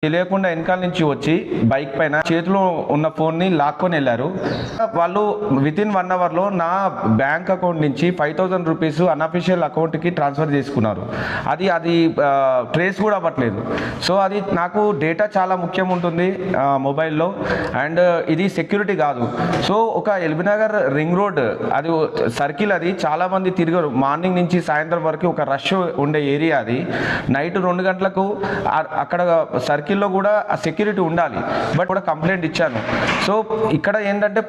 తెలియకుండా వెనకాల నుంచి వచ్చి బైక్ పైన చేతిలో ఉన్న ఫోన్ని లాక్కొని వెళ్ళారు. వాళ్ళు వితిన్ 1 అవర్లో నా బ్యాంక్ అకౌంట్ నుంచి 5,000 రూపీస్ అన్అఫీషియల్ అకౌంట్కి ట్రాన్స్ఫర్ చేసుకున్నారు. అది ట్రేస్ కూడా అవ్వట్లేదు. సో అది నాకు డేటా చాలా ముఖ్యం ఉంటుంది మొబైల్లో, అండ్ ఇది సెక్యూరిటీ కాదు. సో ఒక ఎల్బీనగర్ రింగ్ రోడ్ అది సర్కిల్, అది చాలామంది తిరిగారు. మార్నింగ్ నుంచి సాయంత్రం వరకు ఒక రష్ ఉండే ఏరియా. అది నైట్ 2 గంటలకు అక్కడ సర్కిల్లో కూడా ఆ సెక్యూరిటీ ఉండాలి. బట్ కూడా కంప్లైంట్ ఇచ్చాను. సో ఇక్కడ ఏంటంటే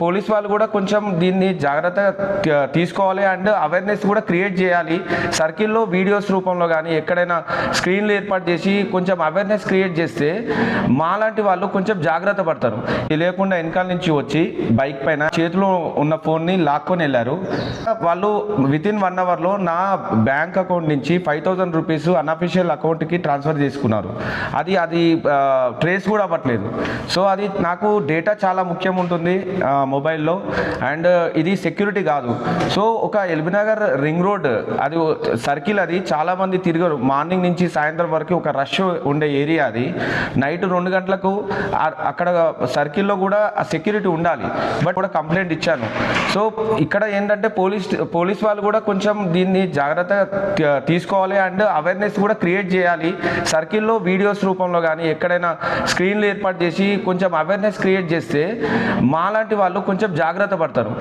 పోలీస్ వాళ్ళు కూడా కొంచెం దీన్ని జాగ్రత్తగా తీసుకోవాలి అండ్ అవేర్నెస్ కూడా క్రియేట్ చేయాలి. సర్కిల్లో వీడియోస్ రూపంలో కానీ ఎక్కడైనా స్క్రీన్లు ఏర్పాటు చేసి కొంచెం అవేర్నెస్ క్రియేట్ చేస్తే మాలాంటి వాళ్ళు కొంచెం జాగ్రత్త పడతారు. తెలియకుండా వెనకాల నుంచి వచ్చి బైక్ పైన చేతిలో ఉన్న ఫోన్ని లాక్కొని వెళ్ళారు. వాళ్ళు వితిన్ 1 అవర్లో నా బ్యాంక్ అకౌంట్ నుంచి 5,000 రూపీస్ అన్అఫీషియల్ అకౌంట్కి ట్రాన్స్ఫర్ చేసుకున్నారు. అది ట్రేస్ కూడా అవ్వట్లేదు. సో అది నాకు డేటా చాలా ముఖ్యం ఉంటుంది మొబైల్లో, అండ్ ఇది సెక్యూరిటీ కాదు. సో ఒక ఎల్బీనగర్ రింగ్ రోడ్ అది సర్కిల్, అది చాలామంది తిరిగారు. మార్నింగ్ నుంచి సాయంత్రం వరకు ఒక రష్ ఉండే ఏరియా. అది నైట్ 2 గంటలకు అక్కడ సర్కిల్లో కూడా ఆ సెక్యూరిటీ ఉండాలి. బట్ కూడా కంప్లైంట్ ఇచ్చాను. సో ఇక్కడ ఏంటంటే పోలీస్ వాళ్ళు కూడా కొంచెం దీన్ని జాగ్రత్తగా తీసుకోవాలి అండ్ అవేర్నెస్ కూడా క్రియేట్ చేయాలి. సర్కిల్లో వీడియోస్ రూపంలో కానీ ఎక్కడైనా స్క్రీన్లు ఏర్పాటు చేసి కొంచెం అవేర్నెస్ క్రియేట్ చేస్తే మాలాంటి వాళ్ళు కొంచెం జాగ్రత్త పడతారు.